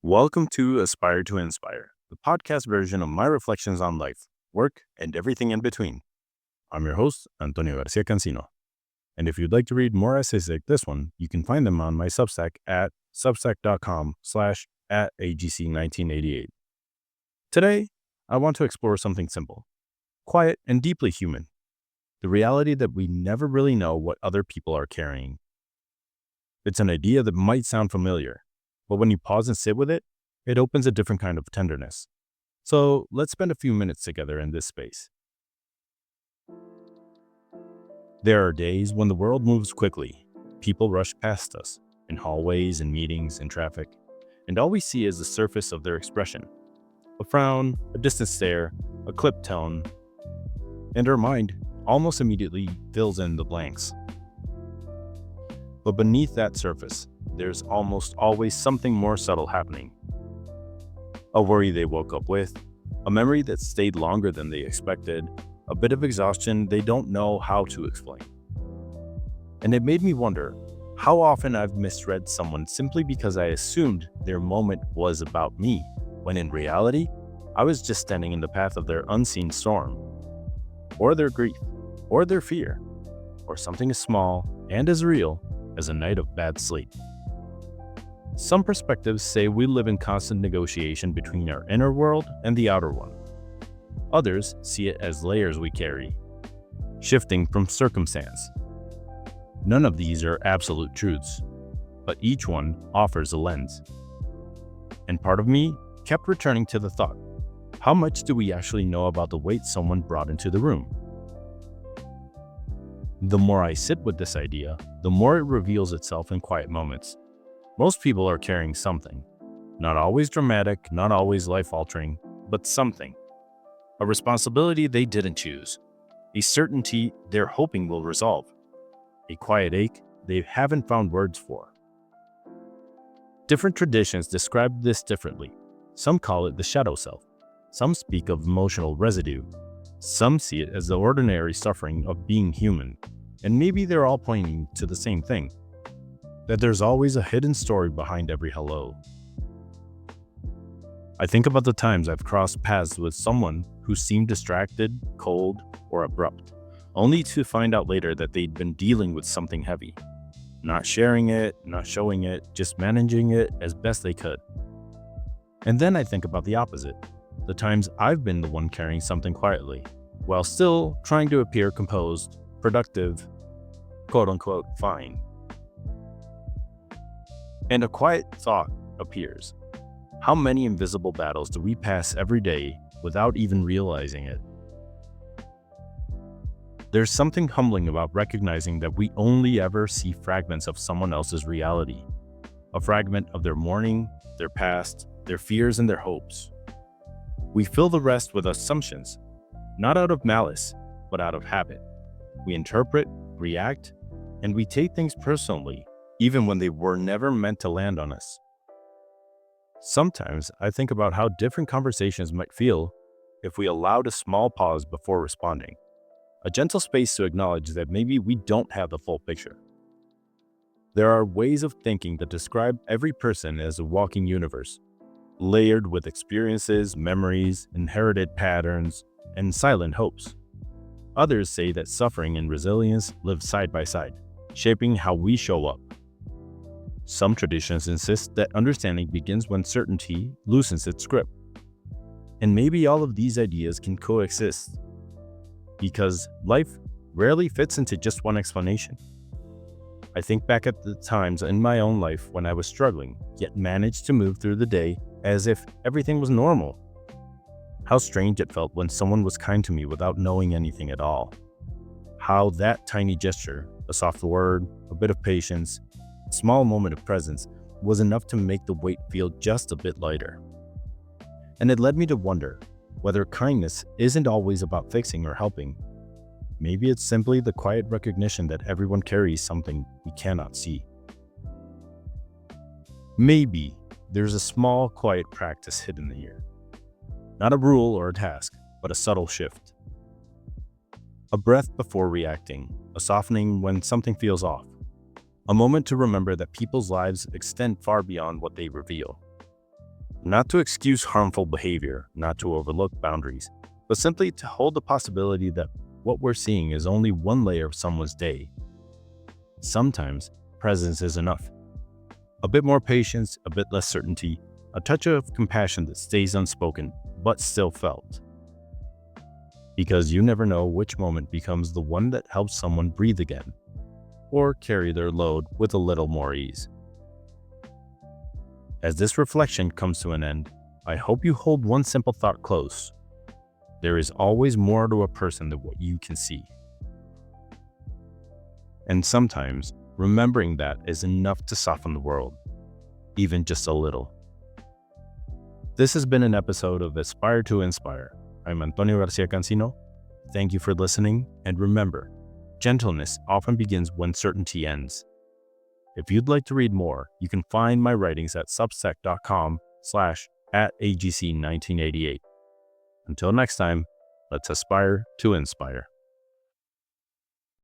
Welcome to Aspire to Inspire, the podcast version of my reflections on life, work, and everything in between. I'm your host, Antonio Garcia Cancino. And if you'd like to read more essays like this one, you can find them on my Substack at substack.com/@agc1988. Today, I want to explore something simple, quiet, and deeply human. The reality that we never really know what other people are carrying. It's an idea that might sound familiar, but when you pause and sit with it, it opens a different kind of tenderness. So let's spend a few minutes together in this space. There are days when the world moves quickly. People rush past us, in hallways and meetings and traffic, and all we see is the surface of their expression. A frown, a distant stare, a clipped tone, and our mind almost immediately fills in the blanks. But beneath that surface, there's almost always something more subtle happening. A worry they woke up with, a memory that stayed longer than they expected, a bit of exhaustion they don't know how to explain. And it made me wonder how often I've misread someone simply because I assumed their moment was about me, when in reality, I was just standing in the path of their unseen storm, or their grief, or their fear, or something as small and as real as a night of bad sleep. Some perspectives say we live in constant negotiation between our inner world and the outer one. Others see it as layers we carry, shifting from circumstance. None of these are absolute truths, but each one offers a lens. And part of me kept returning to the thought, how much do we actually know about the weight someone brought into the room? The more I sit with this idea, the more it reveals itself in quiet moments. Most people are carrying something. Not always dramatic, not always life-altering, but something. A responsibility they didn't choose. A certainty they're hoping will resolve. A quiet ache they haven't found words for. Different traditions describe this differently. Some call it the shadow self. Some speak of emotional residue. Some see it as the ordinary suffering of being human. And maybe they're all pointing to the same thing. That there's always a hidden story behind every hello. I think about the times I've crossed paths with someone who seemed distracted, cold, or abrupt, only to find out later that they'd been dealing with something heavy. Not sharing it, not showing it, just managing it as best they could. And then I think about the opposite, the times I've been the one carrying something quietly, while still trying to appear composed, productive, quote-unquote, fine. And a quiet thought appears. How many invisible battles do we pass every day without even realizing it? There's something humbling about recognizing that we only ever see fragments of someone else's reality. A fragment of their morning, their past, their fears, and their hopes. We fill the rest with assumptions, not out of malice, but out of habit. We interpret, react, and we take things personally, even when they were never meant to land on us. Sometimes I think about how different conversations might feel if we allowed a small pause before responding, a gentle space to acknowledge that maybe we don't have the full picture. There are ways of thinking that describe every person as a walking universe, layered with experiences, memories, inherited patterns, and silent hopes. Others say that suffering and resilience live side by side, shaping how we show up. Some traditions insist that understanding begins when certainty loosens its grip. And maybe all of these ideas can coexist, because life rarely fits into just one explanation. I think back at the times in my own life when I was struggling, yet managed to move through the day as if everything was normal. How strange it felt when someone was kind to me without knowing anything at all. How that tiny gesture, a soft word, a bit of patience, a small moment of presence, was enough to make the weight feel just a bit lighter. And it led me to wonder whether kindness isn't always about fixing or helping. Maybe it's simply the quiet recognition that everyone carries something we cannot see. Maybe there's a small, quiet practice hidden here. Not a rule or a task, but a subtle shift. A breath before reacting, a softening when something feels off. A moment to remember that people's lives extend far beyond what they reveal. Not to excuse harmful behavior, not to overlook boundaries, but simply to hold the possibility that what we're seeing is only one layer of someone's day. Sometimes presence is enough. A bit more patience, a bit less certainty, a touch of compassion that stays unspoken but still felt. Because you never know which moment becomes the one that helps someone breathe again, or carry their load with a little more ease. As this reflection comes to an end, I hope you hold one simple thought close. There is always more to a person than what you can see. And sometimes, remembering that is enough to soften the world, even just a little. This has been an episode of Aspire to Inspire. I'm Antonio Garcia Cancino. Thank you for listening, and remember, gentleness often begins when certainty ends. If you'd like to read more, you can find my writings at substack.com/@AGC1988. Until next time, let's aspire to inspire.